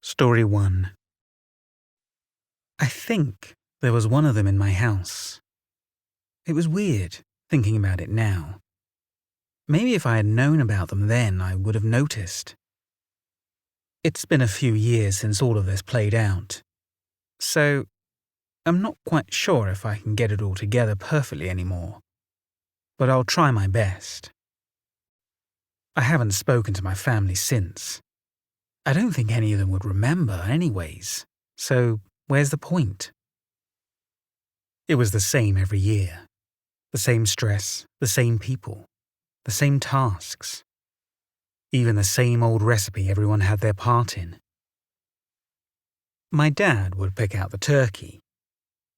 Story 1. I think there was one of them in my house. It was weird, thinking about it now. Maybe if I had known about them then, I would have noticed. It's been a few years since all of this played out, so I'm not quite sure if I can get it all together perfectly anymore, but I'll try my best. I haven't spoken to my family since. I don't think any of them would remember anyways, so where's the point? It was the same every year. The same stress, the same people, the same tasks. Even the same old recipe everyone had their part in. My dad would pick out the turkey,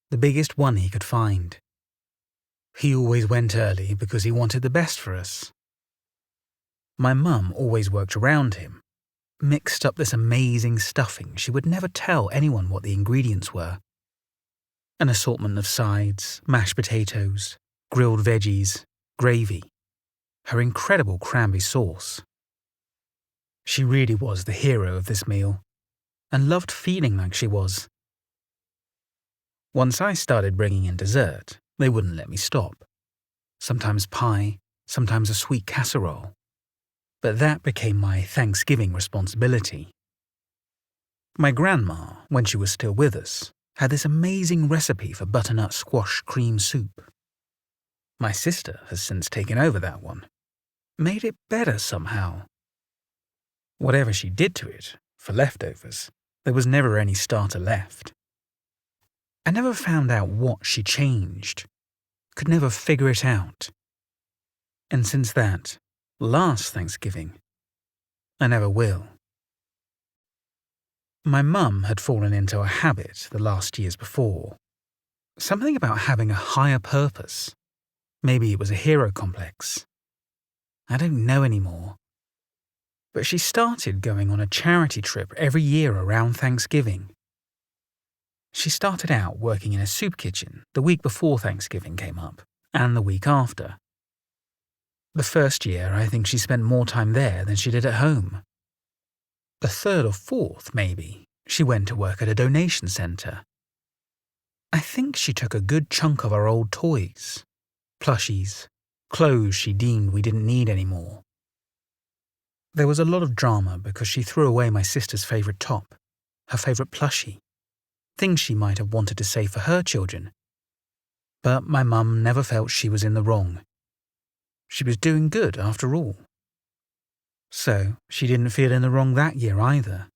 the biggest one he could find. He always went early because he wanted the best for us. My mum always worked around him, mixed up this amazing stuffing she would never tell anyone what the ingredients were. An assortment of sides, mashed potatoes, grilled veggies, gravy, her incredible cranberry sauce. She really was the hero of this meal, and loved feeling like she was. Once I started bringing in dessert, they wouldn't let me stop. Sometimes pie, sometimes a sweet casserole. But that became my Thanksgiving responsibility. My grandma, when she was still with us, had this amazing recipe for butternut squash cream soup. My sister has since taken over that one, made it better somehow. Whatever she did to it, for leftovers, there was never any starter left. I never found out what she changed, could never figure it out. And since that, last Thanksgiving, I never will. My mum had fallen into a habit the last years before. Something about having a higher purpose. Maybe it was a hero complex. I don't know anymore. But she started going on a charity trip every year around Thanksgiving. She started out working in a soup kitchen the week before Thanksgiving came up, and the week after. The first year, I think she spent more time there than she did at home. The third or fourth, maybe, she went to work at a donation centre. I think she took a good chunk of our old toys, plushies, clothes she deemed we didn't need anymore. There was a lot of drama because she threw away my sister's favourite top, her favourite plushie, things she might have wanted to save for her children. But my mum never felt she was in the wrong. She was doing good after all. So she didn't feel in the wrong that year either.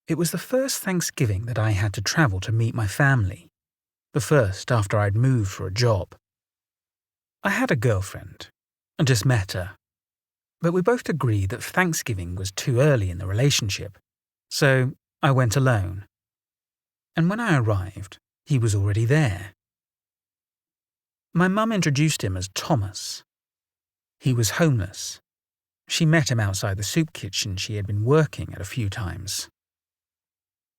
It was the first Thanksgiving that I had to travel to meet my family, the first after I'd moved for a job. I had a girlfriend, and just met her, but we both agreed that Thanksgiving was too early in the relationship, so I went alone. And when I arrived, he was already there. My mum introduced him as Thomas. He was homeless. She met him outside the soup kitchen she had been working at a few times.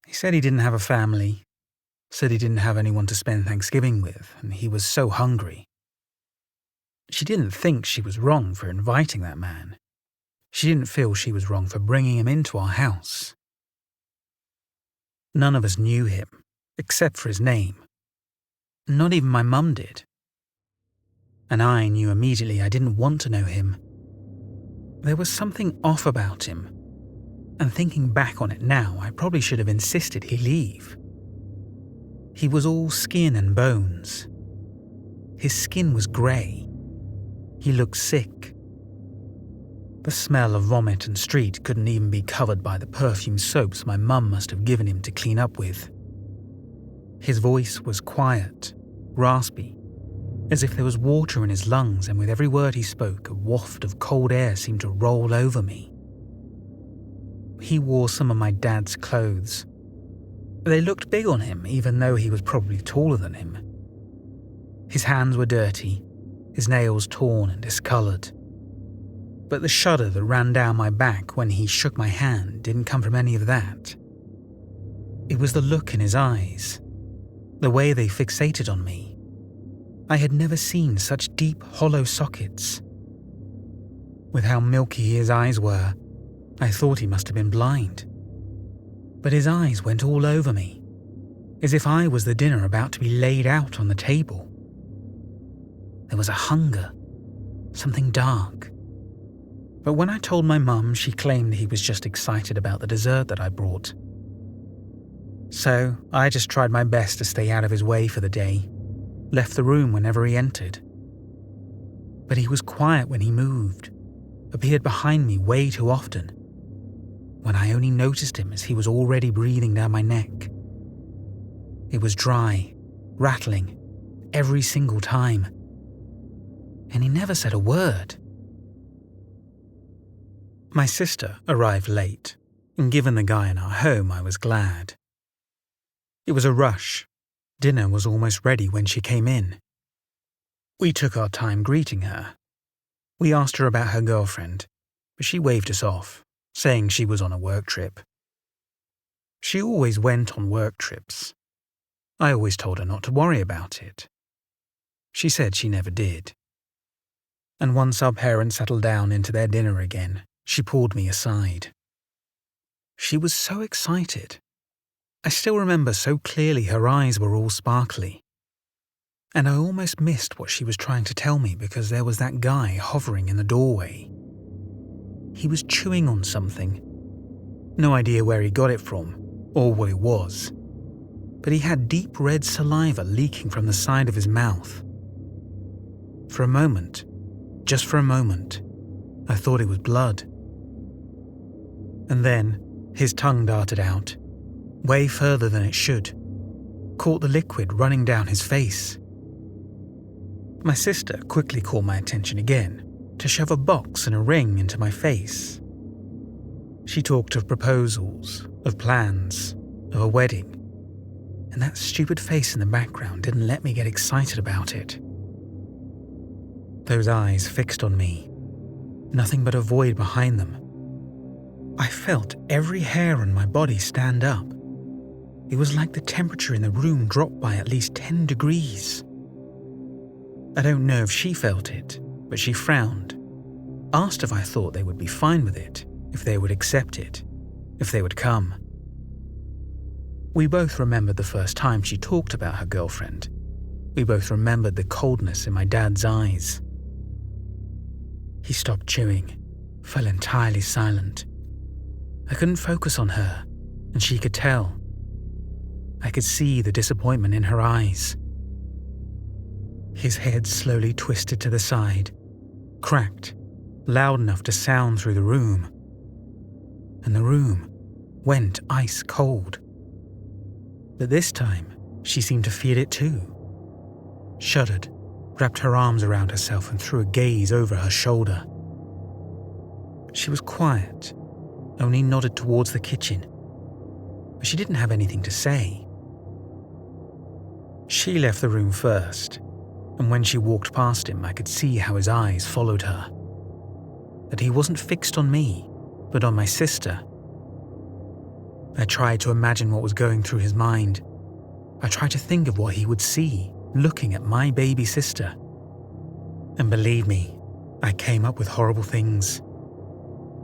He said he didn't have a family, said he didn't have anyone to spend Thanksgiving with, and he was so hungry. She didn't think she was wrong for inviting that man. She didn't feel she was wrong for bringing him into our house. None of us knew him, except for his name. Not even my mum did. And I knew immediately I didn't want to know him. There was something off about him, and thinking back on it now, I probably should have insisted he leave. He was all skin and bones. His skin was grey. He looked sick. The smell of vomit and street couldn't even be covered by the perfume soaps my mum must have given him to clean up with. His voice was quiet, raspy, as if there was water in his lungs, and with every word he spoke, a waft of cold air seemed to roll over me. He wore some of my dad's clothes. They looked big on him, even though he was probably taller than him. His hands were dirty, his nails torn and discoloured. But the shudder that ran down my back when he shook my hand didn't come from any of that. It was the look in his eyes, the way they fixated on me. I had never seen such deep, hollow sockets. With how milky his eyes were, I thought he must have been blind. But his eyes went all over me, as if I was the dinner about to be laid out on the table. There was a hunger, something dark. But when I told my mum, she claimed he was just excited about the dessert that I brought. So I just tried my best to stay out of his way for the day, left the room whenever he entered. But he was quiet when he moved, appeared behind me way too often, when I only noticed him as he was already breathing down my neck. It was dry, rattling, every single time. And he never said a word. My sister arrived late, and given the guy in our home, I was glad. It was a rush. Dinner was almost ready when she came in. We took our time greeting her. We asked her about her girlfriend, but she waved us off, saying she was on a work trip. She always went on work trips. I always told her not to worry about it. She said she never did. And once our parents settled down into their dinner again, she pulled me aside. She was so excited. I still remember so clearly her eyes were all sparkly. And I almost missed what she was trying to tell me because there was that guy hovering in the doorway. He was chewing on something. No idea where he got it from, or what it was. But he had deep red saliva leaking from the side of his mouth. For a moment, just for a moment, I thought it was blood. And then his tongue darted out, way further than it should, caught the liquid running down his face. My sister quickly called my attention again to shove a box and a ring into my face. She talked of proposals, of plans, of a wedding, and that stupid face in the background didn't let me get excited about it. Those eyes fixed on me, nothing but a void behind them. I felt every hair on my body stand up. It was like the temperature in the room dropped by at least 10 degrees. I don't know if she felt it, but she frowned, asked if I thought they would be fine with it, if they would accept it, if they would come. We both remembered the first time she talked about her girlfriend. We both remembered the coldness in my dad's eyes. He stopped chewing, fell entirely silent. I couldn't focus on her, and she could tell. I could see the disappointment in her eyes. His head slowly twisted to the side, cracked, loud enough to sound through the room. And the room went ice cold. But this time, she seemed to feel it too. Shuddered, wrapped her arms around herself and threw a gaze over her shoulder. She was quiet, only nodded towards the kitchen, but she didn't have anything to say. She left the room first, and when she walked past him, I could see how his eyes followed her. That he wasn't fixed on me, but on my sister. I tried to imagine what was going through his mind. I tried to think of what he would see looking at my baby sister. And believe me, I came up with horrible things.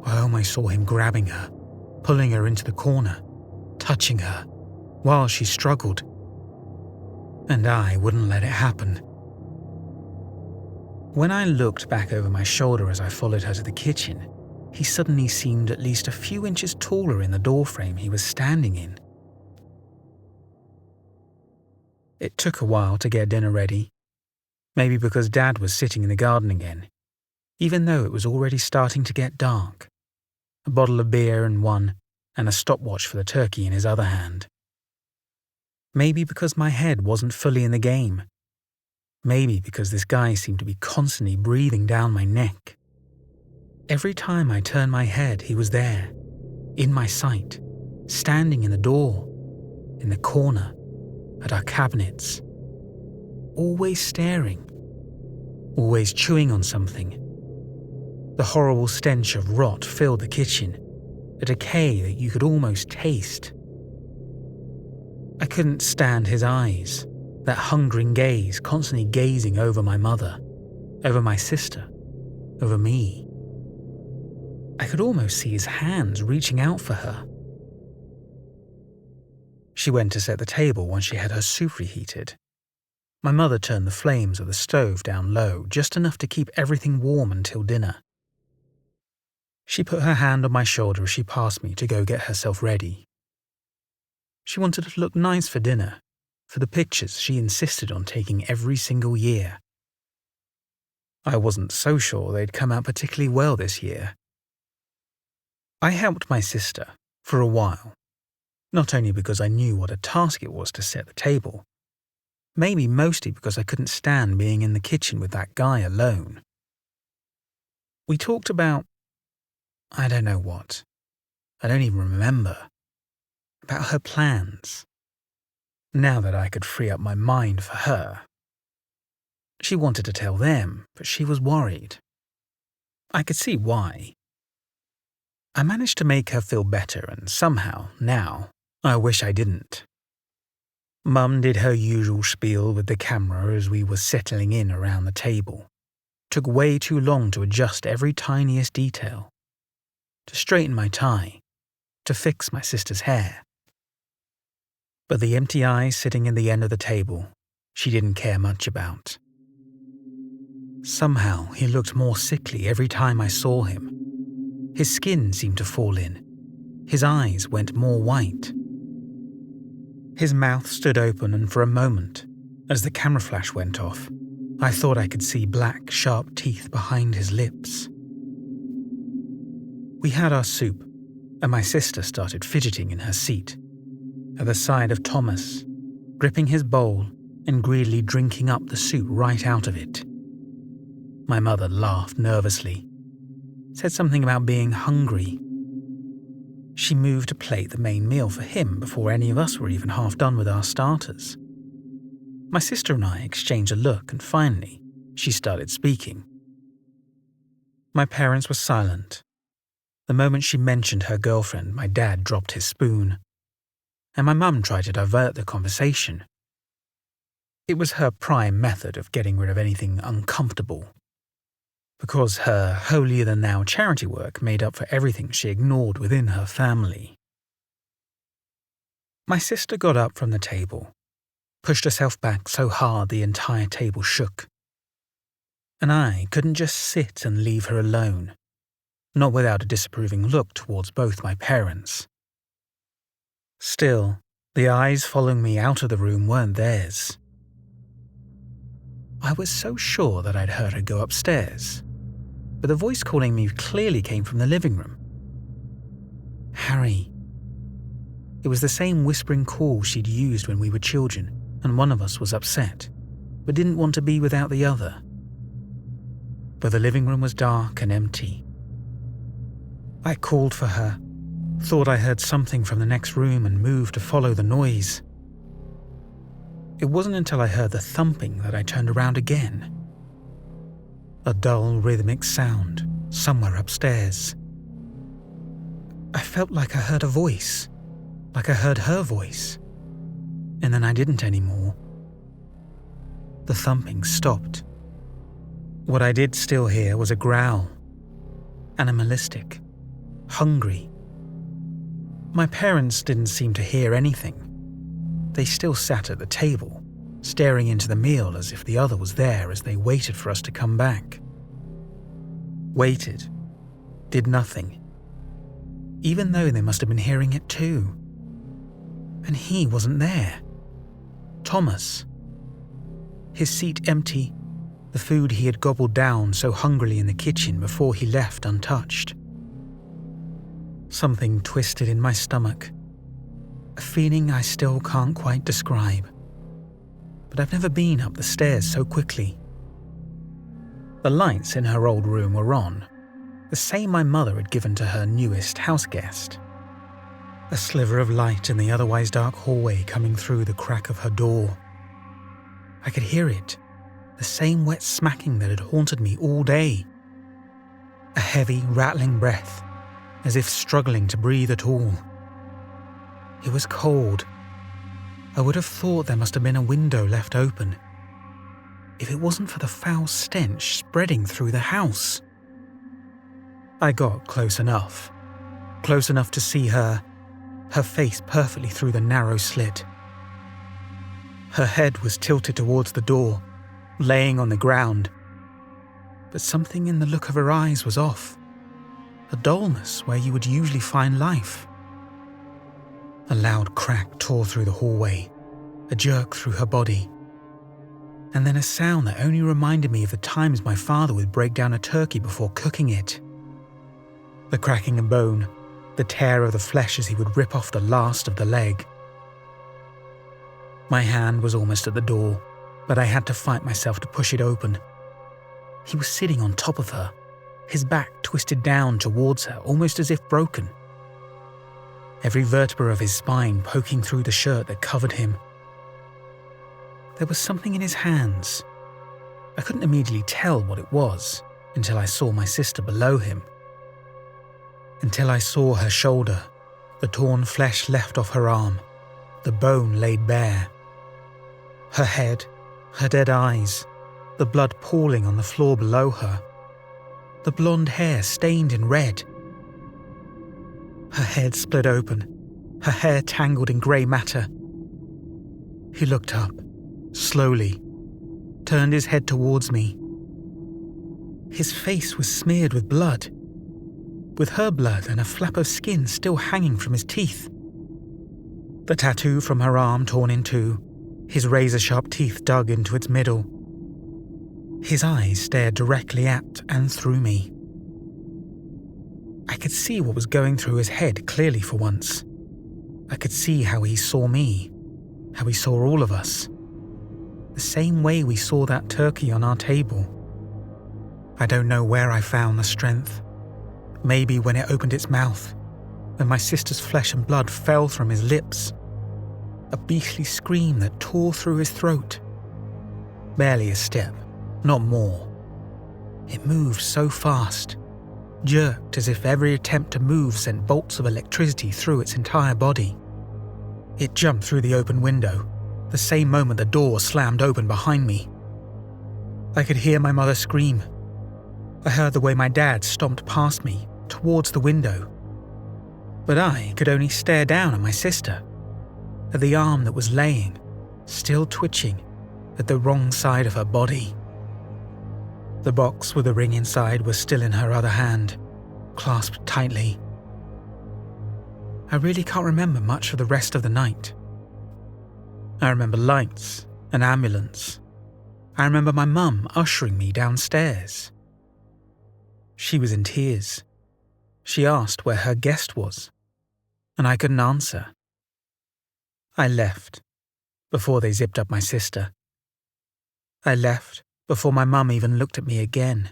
I almost saw him grabbing her, pulling her into the corner, touching her, while she struggled. And I wouldn't let it happen. When I looked back over my shoulder as I followed her to the kitchen, he suddenly seemed at least a few inches taller in the doorframe he was standing in. It took a while to get dinner ready, maybe because Dad was sitting in the garden again, even though it was already starting to get dark. A bottle of beer in one, and a stopwatch for the turkey in his other hand. Maybe because my head wasn't fully in the game. Maybe because this guy seemed to be constantly breathing down my neck. Every time I turned my head, he was there, in my sight, standing in the door, in the corner, at our cabinets. Always staring, always chewing on something. The horrible stench of rot filled the kitchen, a decay that you could almost taste. I couldn't stand his eyes, that hungering gaze constantly gazing over my mother, over my sister, over me. I could almost see his hands reaching out for her. She went to set the table once she had her soup reheated. My mother turned the flames of the stove down low, just enough to keep everything warm until dinner. She put her hand on my shoulder as she passed me to go get herself ready. She wanted to look nice for dinner, for the pictures she insisted on taking every single year. I wasn't so sure they'd come out particularly well this year. I helped my sister for a while, not only because I knew what a task it was to set the table, maybe mostly because I couldn't stand being in the kitchen with that guy alone. We talked about, I don't know what, I don't even remember, about her plans. Now that I could free up my mind for her. She wanted to tell them, but she was worried. I could see why. I managed to make her feel better, and somehow, now, I wish I didn't. Mum did her usual spiel with the camera as we were settling in around the table. Took way too long to adjust every tiniest detail. To straighten my tie. To fix my sister's hair. But the empty eyes sitting at the end of the table, she didn't care much about. Somehow he looked more sickly every time I saw him. His skin seemed to fall in. His eyes went more white. His mouth stood open, and for a moment, as the camera flash went off, I thought I could see black, sharp teeth behind his lips. We had our soup, and my sister started fidgeting in her seat, at the side of Thomas, gripping his bowl and greedily drinking up the soup right out of it. My mother laughed nervously, said something about being hungry. She moved to plate the main meal for him before any of us were even half done with our starters. My sister and I exchanged a look, and finally, she started speaking. My parents were silent. The moment she mentioned her girlfriend, my dad dropped his spoon, and my mum tried to divert the conversation. It was her prime method of getting rid of anything uncomfortable, because her holier-than-thou charity work made up for everything she ignored within her family. My sister got up from the table, pushed herself back so hard the entire table shook. And I couldn't just sit and leave her alone, not without a disapproving look towards both my parents. Still, the eyes following me out of the room weren't theirs. I was so sure that I'd heard her go upstairs, but the voice calling me clearly came from the living room. Harry. It was the same whispering call she'd used when we were children, and one of us was upset, but didn't want to be without the other. But the living room was dark and empty. I called for her, thought I heard something from the next room and moved to follow the noise. It wasn't until I heard the thumping that I turned around again. A dull, rhythmic sound, somewhere upstairs. I felt like I heard a voice, like I heard her voice, and then I didn't anymore. The thumping stopped. What I did still hear was a growl, animalistic, hungry. My parents didn't seem to hear anything. They still sat at the table, staring into the meal as if the other was there as they waited for us to come back. Waited. Did nothing. Even though they must have been hearing it too. And he wasn't there. Thomas. His seat empty, the food he had gobbled down so hungrily in the kitchen before he left untouched. Something twisted in my stomach. A feeling I still can't quite describe. But I've never been up the stairs so quickly. The lights in her old room were on, the same my mother had given to her newest house guest. A sliver of light in the otherwise dark hallway coming through the crack of her door. I could hear it, the same wet smacking that had haunted me all day. A heavy, rattling breath, as if struggling to breathe at all. It was cold. I would have thought there must have been a window left open, if it wasn't for the foul stench spreading through the house. I got close enough to see her face perfectly through the narrow slit. Her head was tilted towards the door, laying on the ground. But something in the look of her eyes was off. A dullness where you would usually find life. A loud crack tore through the hallway, a jerk through her body, and then a sound that only reminded me of the times my father would break down a turkey before cooking it. The cracking of bone, the tear of the flesh as he would rip off the last of the leg. My hand was almost at the door, but I had to fight myself to push it open. He was sitting on top of her, his back twisted down towards her, almost as if broken. Every vertebra of his spine poking through the shirt that covered him. There was something in his hands. I couldn't immediately tell what it was until I saw my sister below him. Until I saw her shoulder, the torn flesh left off her arm, the bone laid bare. Her head, her dead eyes, the blood pooling on the floor below her. The blonde hair stained in red. Her head split open, her hair tangled in grey matter. He looked up, slowly, turned his head towards me. His face was smeared with blood, with her blood and a flap of skin still hanging from his teeth. The tattoo from her arm torn in two, his razor-sharp teeth dug into its middle. His eyes stared directly at and through me. I could see what was going through his head clearly for once. I could see how he saw me, how he saw all of us. The same way we saw that turkey on our table. I don't know where I found the strength. Maybe when it opened its mouth, when my sister's flesh and blood fell from his lips. A beastly scream that tore through his throat. Barely a step, not more. It moved so fast, jerked as if every attempt to move sent bolts of electricity through its entire body. It jumped through the open window, the same moment the door slammed open behind me. I could hear my mother scream. I heard the way my dad stomped past me, towards the window. But I could only stare down at my sister, at the arm that was laying, still twitching, at the wrong side of her body. The box with the ring inside was still in her other hand, clasped tightly. I really can't remember much of the rest of the night. I remember lights, an ambulance. I remember my mum ushering me downstairs. She was in tears. She asked where her guest was, and I couldn't answer. I left, before they zipped up my sister. I left before my mum even looked at me again.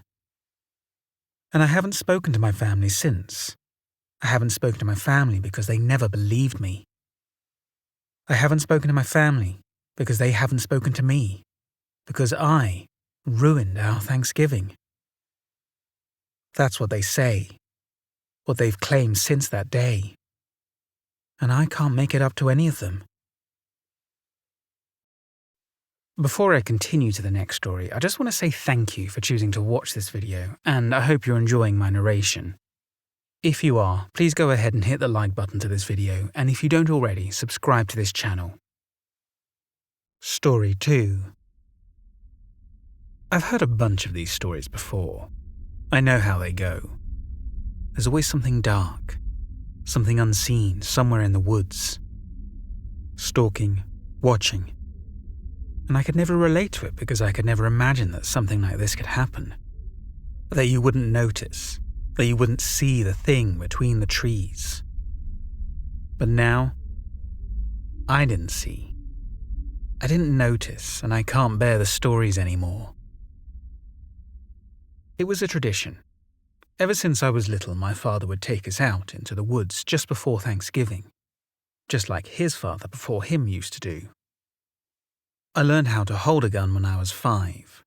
And I haven't spoken to my family since. I haven't spoken to my family because they never believed me. I haven't spoken to my family because they haven't spoken to me, because I ruined our Thanksgiving. That's what they say, what they've claimed since that day. And I can't make it up to any of them. Before I continue to the next story, I just want to say thank you for choosing to watch this video, and I hope you're enjoying my narration. If you are, please go ahead and hit the like button to this video, and if you don't already, subscribe to this channel. Story 2. I've heard a bunch of these stories before. I know how they go. There's always something dark, something unseen somewhere in the woods. Stalking, watching. And I could never relate to it because I could never imagine that something like this could happen. That you wouldn't notice, that you wouldn't see the thing between the trees. But now, I didn't see. I didn't notice, and I can't bear the stories anymore. It was a tradition. Ever since I was little, my father would take us out into the woods just before Thanksgiving, just like his father before him used to do. I learned how to hold a gun when I was 5,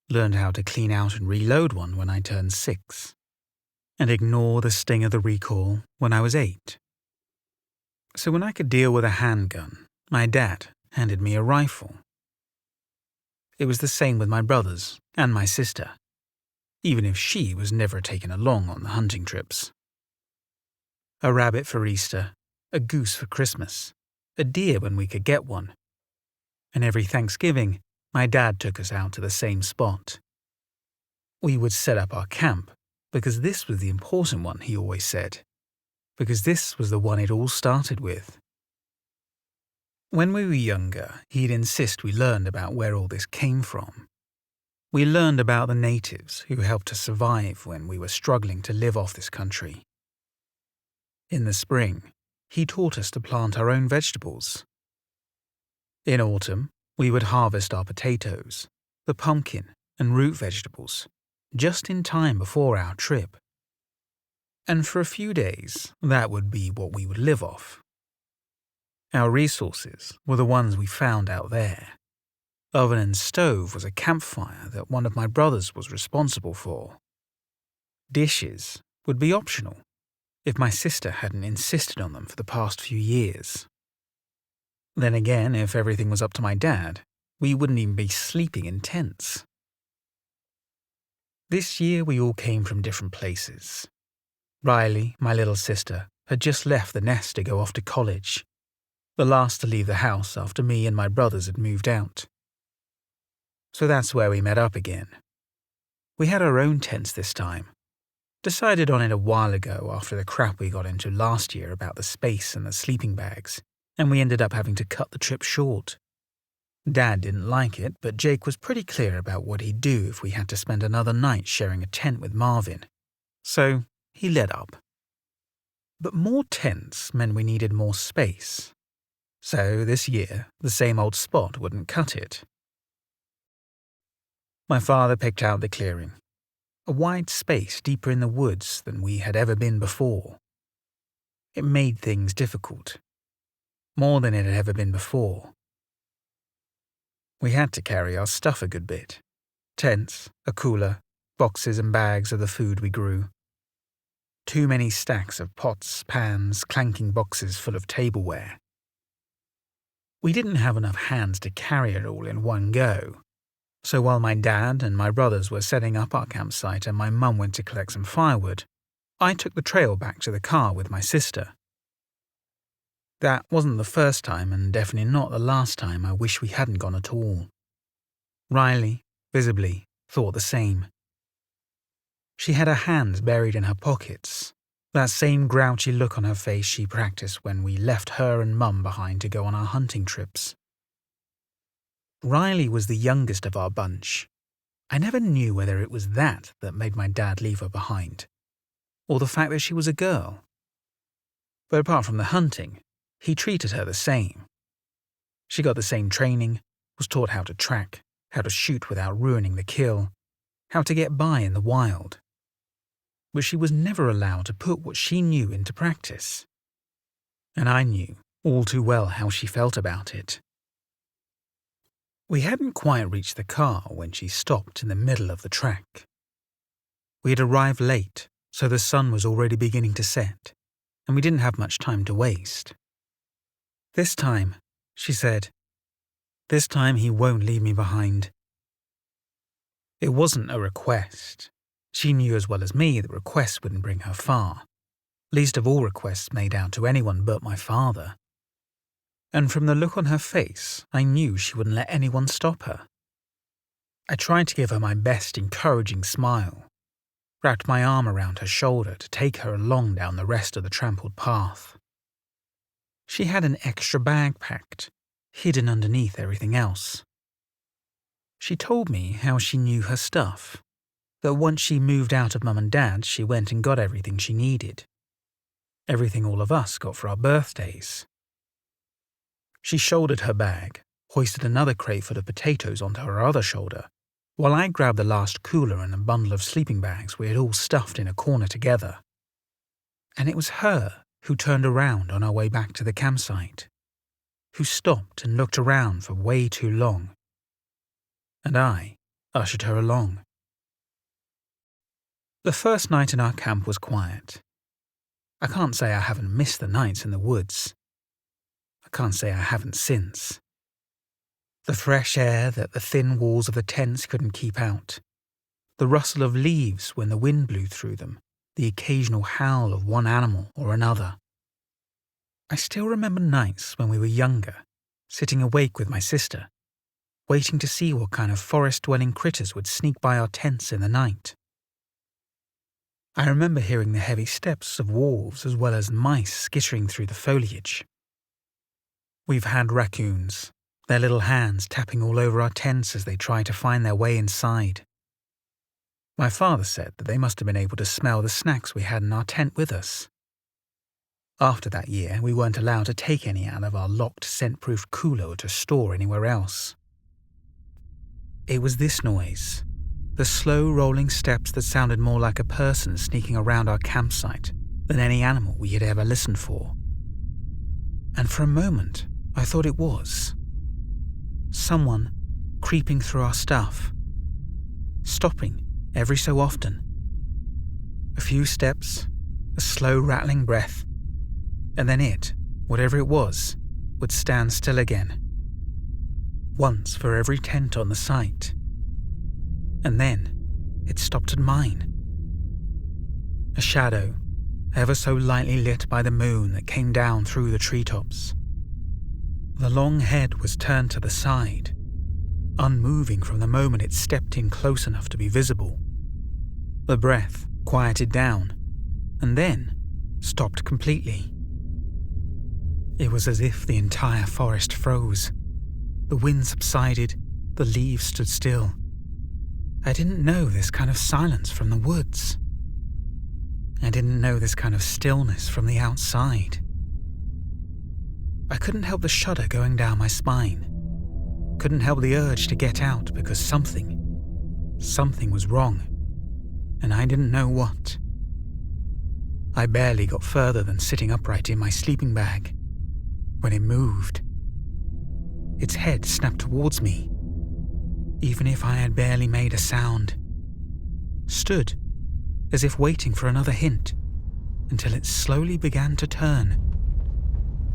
learned how to clean out and reload one when I turned 6, and ignore the sting of the recoil when I was 8. So when I could deal with a handgun, my dad handed me a rifle. It was the same with my brothers and my sister. even if she was never taken along on the hunting trips. A rabbit for Easter, a goose for Christmas, a deer when we could get one. And every Thanksgiving, my dad took us out to the same spot. We would set up our camp, because this was the important one, he always said, because this was the one it all started with. When we were younger, he'd insist we learned about where all this came from. We learned about the natives who helped us survive when we were struggling to live off this country. In the spring, he taught us to plant our own vegetables. In autumn, we would harvest our potatoes, the pumpkin, and root vegetables, just in time before our trip. And for a few days, that would be what we would live off. Our resources were the ones we found out there. Oven and stove was a campfire that one of my brothers was responsible for. Dishes would be optional, if my sister hadn't insisted on them for the past few years. Then again, if everything was up to my dad, we wouldn't even be sleeping in tents. This year we all came from different places. Riley, my little sister, had just left the nest to go off to college, the last to leave the house after me and my brothers had moved out. So that's where we met up again. We had our own tents this time. Decided on it a while ago after the crap we got into last year about the space and the sleeping bags, and we ended up having to cut the trip short. Dad didn't like it, but Jake was pretty clear about what he'd do if we had to spend another night sharing a tent with Marvin. So he let up. But more tents meant we needed more space. So this year, the same old spot wouldn't cut it. My father picked out the clearing, a wide space deeper in the woods than we had ever been before. It made things difficult, more than it had ever been before. We had to carry our stuff a good bit. Tents, a cooler, boxes and bags of the food we grew. Too many stacks of pots, pans, clanking boxes full of tableware. We didn't have enough hands to carry it all in one go. So while my dad and my brothers were setting up our campsite and my mum went to collect some firewood, I took the trail back to the car with my sister. That wasn't the first time and definitely not the last time I wish we hadn't gone at all. Riley, visibly, thought the same. She had her hands buried in her pockets, that same grouchy look on her face she practiced when we left her and Mum behind to go on our hunting trips. Riley was the youngest of our bunch. I never knew whether it was that made my dad leave her behind, or the fact that she was a girl. But apart from the hunting, he treated her the same. She got the same training, was taught how to track, how to shoot without ruining the kill, how to get by in the wild. But she was never allowed to put what she knew into practice. And I knew all too well how she felt about it. We hadn't quite reached the car when she stopped in the middle of the track. We had arrived late, so the sun was already beginning to set, and we didn't have much time to waste. "This time," she said, "this time he won't leave me behind." It wasn't a request. She knew as well as me that requests wouldn't bring her far, least of all requests made out to anyone but my father. And from the look on her face, I knew she wouldn't let anyone stop her. I tried to give her my best encouraging smile, wrapped my arm around her shoulder to take her along down the rest of the trampled path. She had an extra bag packed, hidden underneath everything else. She told me how she knew her stuff, that once she moved out of Mum and Dad, she went and got everything she needed. Everything all of us got for our birthdays. She shouldered her bag, hoisted another crate full of potatoes onto her other shoulder, while I grabbed the last cooler and a bundle of sleeping bags we had all stuffed in a corner together. And it was her who turned around on our way back to the campsite, who stopped and looked around for way too long. And I ushered her along. The first night in our camp was quiet. I can't say I haven't missed the nights in the woods. I can't say I haven't since. The fresh air that the thin walls of the tents couldn't keep out. the rustle of leaves when the wind blew through them, the occasional howl of one animal or another. I still remember nights when we were younger, sitting awake with my sister, waiting to see what kind of forest-dwelling critters would sneak by our tents in the night. I remember hearing the heavy steps of wolves as well as mice skittering through the foliage. We've had raccoons, their little hands tapping all over our tents as they try to find their way inside. My father said that they must have been able to smell the snacks we had in our tent with us. After that year, we weren't allowed to take any out of our locked scent-proof cooler to store anywhere else. It was this noise, the slow rolling steps that sounded more like a person sneaking around our campsite than any animal we had ever listened for. And for a moment, I thought it was someone creeping through our stuff, stopping every so often. A few steps, a slow rattling breath, and then it, whatever it was, would stand still again. Once for every tent on the site. And then it stopped at mine. A shadow, ever so lightly lit by the moon that came down through the treetops. The long head was turned to the side, unmoving from the moment it stepped in close enough to be visible. The breath quieted down, and then stopped completely. It was as if the entire forest froze. The wind subsided, the leaves stood still. I didn't know this kind of silence from the woods. I didn't know this kind of stillness from the outside. I couldn't help the shudder going down my spine. Couldn't help the urge to get out because something was wrong, and I didn't know what. I barely got further than sitting upright in my sleeping bag when it moved. Its head snapped towards me, even if I had barely made a sound. Stood, as if waiting for another hint, until it slowly began to turn,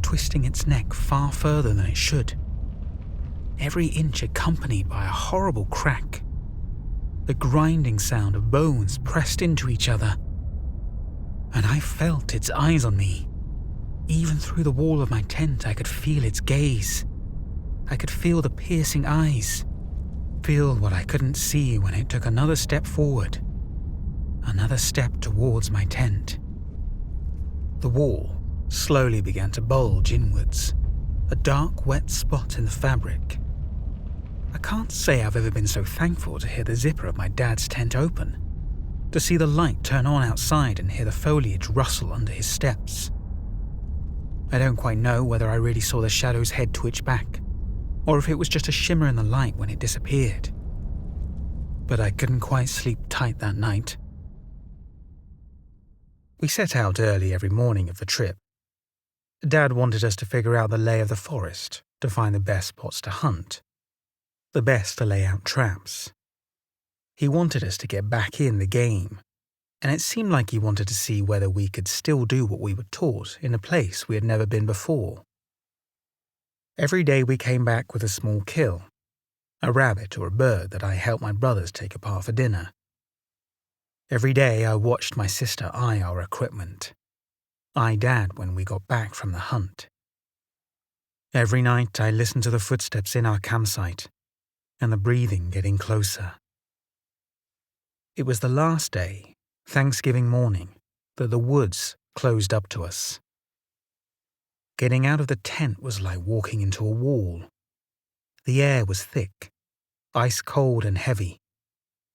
twisting its neck far further than it should. Every inch accompanied by a horrible crack, the grinding sound of bones pressed into each other. And I felt its eyes on me. Even through the wall of my tent, I could feel its gaze. I could feel the piercing eyes. Feel what I couldn't see when it took another step forward. Another step towards my tent. The wall slowly began to bulge inwards, a dark, wet spot in the fabric. I can't say I've ever been so thankful to hear the zipper of my dad's tent open, to see the light turn on outside and hear the foliage rustle under his steps. I don't quite know whether I really saw the shadow's head twitch back, or if it was just a shimmer in the light when it disappeared. But I couldn't quite sleep tight that night. We set out early every morning of the trip. Dad wanted us to figure out the lay of the forest, to find the best spots to hunt, the best to lay out traps. He wanted us to get back in the game, and it seemed like he wanted to see whether we could still do what we were taught in a place we had never been before. Every day we came back with a small kill, a rabbit or a bird that I helped my brothers take apart for dinner. Every day I watched my sister eye our equipment, eye Dad when we got back from the hunt. Every night I listened to the footsteps in our campsite, and the breathing getting closer. It was the last day, Thanksgiving morning, that the woods closed up to us. Getting out of the tent was like walking into a wall. The air was thick, ice cold and heavy,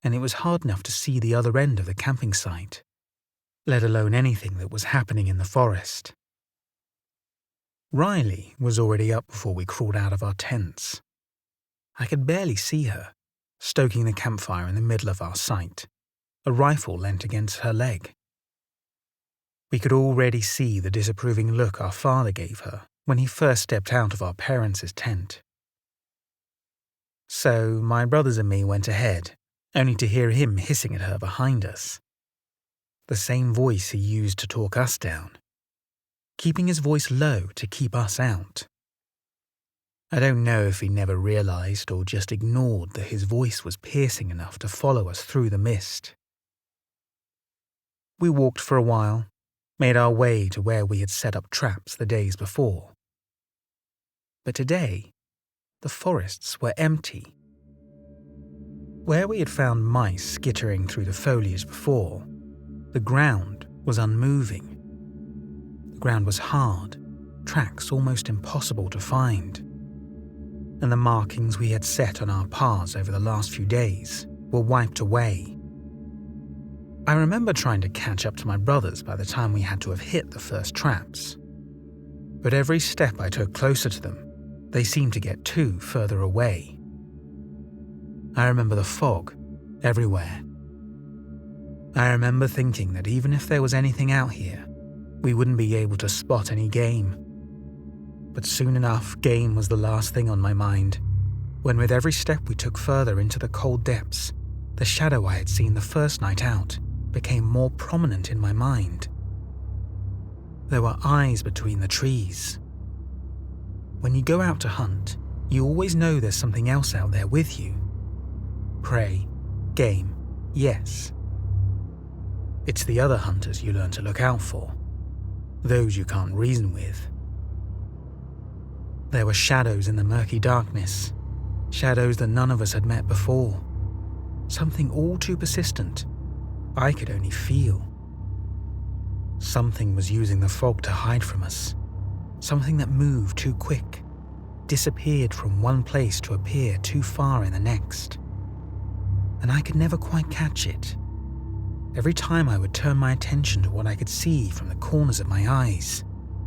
and it was hard enough to see the other end of the camping site, let alone anything that was happening in the forest. Riley was already up before we crawled out of our tents. I could barely see her, stoking the campfire in the middle of our site, a rifle leant against her leg. We could already see the disapproving look our father gave her when he first stepped out of our parents' tent. So my brothers and me went ahead, only to hear him hissing at her behind us. The same voice he used to talk us down, keeping his voice low to keep us out. I don't know if he never realized or just ignored that his voice was piercing enough to follow us through the mist. We walked for a while, made our way to where we had set up traps the days before. But today, the forests were empty. Where we had found mice skittering through the foliage before, the ground was unmoving. The ground was hard, tracks almost impossible to find. And the markings we had set on our paths over the last few days were wiped away. I remember trying to catch up to my brothers by the time we had to have hit the first traps. But every step I took closer to them, they seemed to get further away. I remember the fog everywhere. I remember thinking that even if there was anything out here, we wouldn't be able to spot any game. But soon enough, game was the last thing on my mind, when with every step we took further into the cold depths, the shadow I had seen the first night out became more prominent in my mind. There were eyes between the trees. When you go out to hunt, you always know there's something else out there with you. Prey, game, yes. It's the other hunters you learn to look out for, those you can't reason with. There were shadows in the murky darkness, shadows that none of us had met before. Something all too persistent, I could only feel. Something was using the fog to hide from us, something that moved too quick, disappeared from one place to appear too far in the next. And I could never quite catch it. Every time I would turn my attention to what I could see from the corners of my eyes,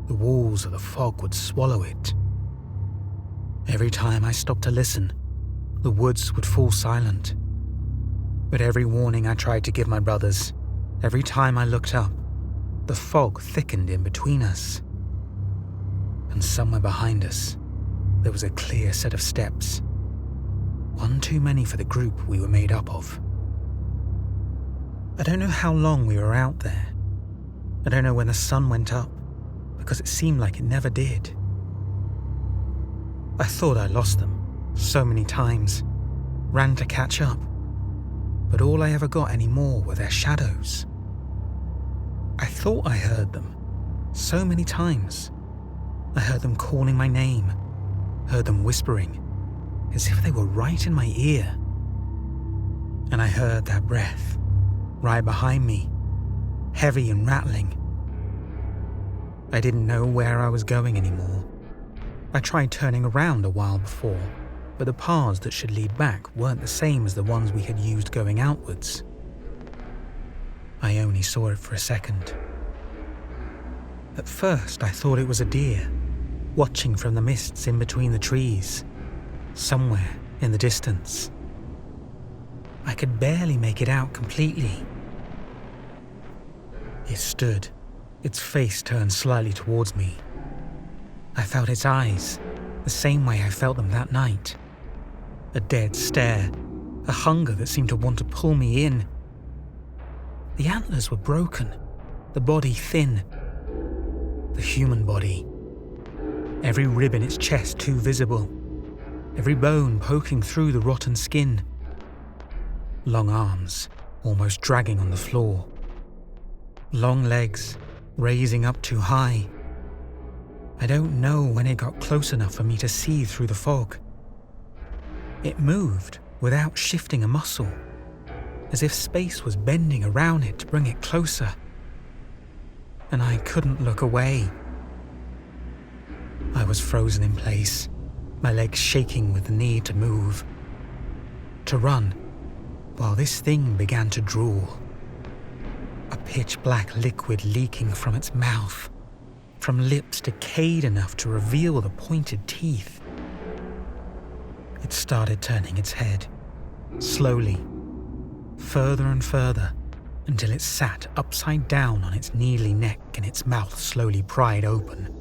the walls of the fog would swallow it. Every time I stopped to listen, the woods would fall silent. But every warning I tried to give my brothers, every time I looked up, the fog thickened in between us. And somewhere behind us, there was a clear set of steps. One too many for the group we were made up of. I don't know how long we were out there. I don't know when the sun went up, because it seemed like it never did. I thought I lost them so many times, ran to catch up, but all I ever got anymore were their shadows. I thought I heard them so many times. I heard them calling my name, heard them whispering, as if they were right in my ear. And I heard that breath right behind me, heavy and rattling. I didn't know where I was going anymore. I tried turning around a while before, but the paths that should lead back weren't the same as the ones we had used going outwards. I only saw it for a second. At first, I thought it was a deer, watching from the mists in between the trees, somewhere in the distance. I could barely make it out completely. It stood, its face turned slightly towards me. I felt its eyes, the same way I felt them that night. A dead stare, a hunger that seemed to want to pull me in. The antlers were broken, the body thin. The human body. Every rib in its chest too visible, every bone poking through the rotten skin. Long arms, almost dragging on the floor. Long legs, raising up too high. I don't know when it got close enough for me to see through the fog. It moved without shifting a muscle, as if space was bending around it to bring it closer. And I couldn't look away. I was frozen in place, my legs shaking with the need to move. To run, while this thing began to drool. A pitch-black liquid leaking from its mouth, from lips decayed enough to reveal the pointed teeth. It started turning its head, slowly, further and further, until it sat upside down on its needly neck and its mouth slowly pried open.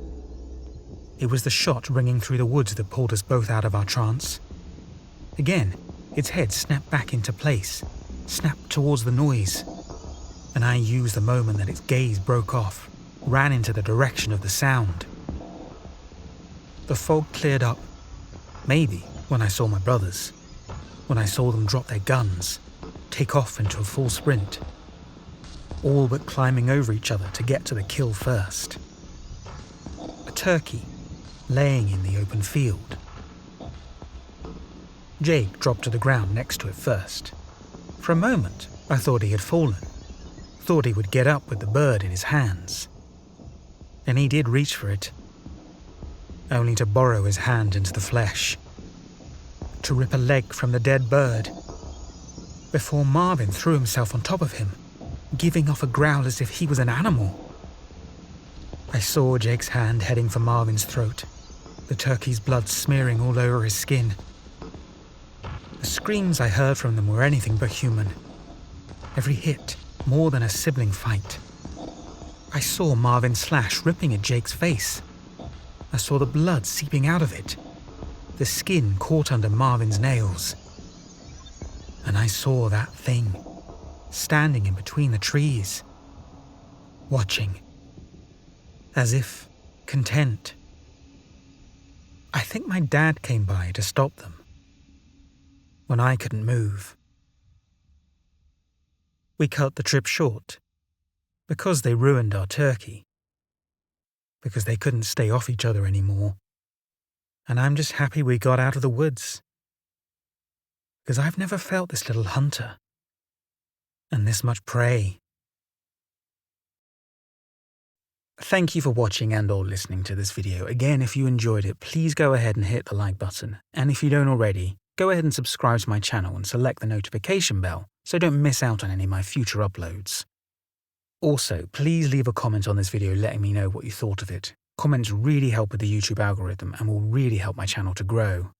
It was the shot ringing through the woods that pulled us both out of our trance. Again, its head snapped back into place, snapped towards the noise, and I used the moment that its gaze broke off, ran into the direction of the sound. The fog cleared up, Maybe when I saw my brothers, when I saw them drop their guns, take off into a full sprint, all but climbing over each other to get to the kill first. A turkey laying in the open field. Jake dropped to the ground next to it first. For a moment, I thought he had fallen, thought he would get up with the bird in his hands. And he did reach for it, only to burrow his hand into the flesh, to rip a leg from the dead bird, before Marvin threw himself on top of him, giving off a growl as if he was an animal. I saw Jake's hand heading for Marvin's throat, the turkey's blood smearing all over his skin. The screams I heard from them were anything but human. Every hit, more than a sibling fight. I saw Marvin's slash ripping at Jake's face. I saw the blood seeping out of it, the skin caught under Marvin's nails. And I saw that thing, standing in between the trees, watching, as if content. I think my dad came by to stop them, when I couldn't move. We cut the trip short, because they ruined our turkey, because they couldn't stay off each other anymore, and I'm just happy we got out of the woods, because I've never felt this little hunter, and this much prey. Thank you for watching and/or listening to this video. Again, if you enjoyed it, please go ahead and hit the like button, and if you don't already, go ahead and subscribe to my channel and select the notification bell so don't miss out on any of my future uploads. Also, please leave a comment on this video letting me know what you thought of it. Comments really help with the YouTube algorithm and will really help my channel to grow.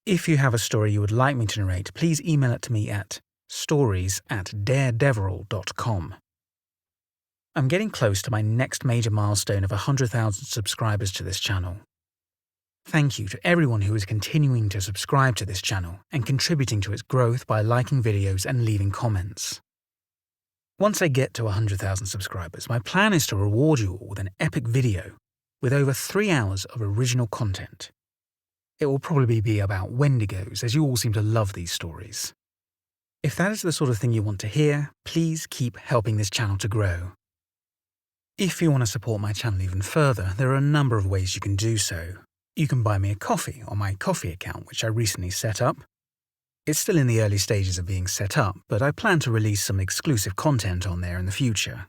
If you have a story you would like me to narrate, please email it to me at stories@daredeveril.com. I'm getting close to my next major milestone of 100,000 subscribers to this channel. Thank you to everyone who is continuing to subscribe to this channel and contributing to its growth by liking videos and leaving comments. Once I get to 100,000 subscribers, my plan is to reward you all with an epic video with over 3 hours of original content. It will probably be about Wendigos, as you all seem to love these stories. If that is the sort of thing you want to hear, please keep helping this channel to grow. If you want to support my channel even further, there are a number of ways you can do so. You can buy me a coffee on my Ko-fi account, which I recently set up. It's still in the early stages of being set up, but I plan to release some exclusive content on there in the future.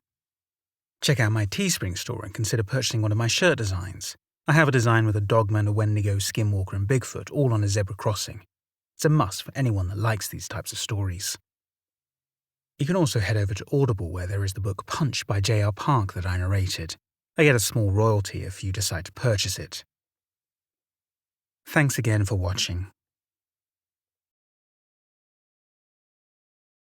Check out my Teespring store and consider purchasing one of my shirt designs. I have a design with a Dogman, a Wendigo, Skinwalker and Bigfoot all on a zebra crossing. It's a must for anyone that likes these types of stories. You can also head over to Audible, where there is the book Punch by J.R. Park that I narrated. I get a small royalty if you decide to purchase it. Thanks again for watching.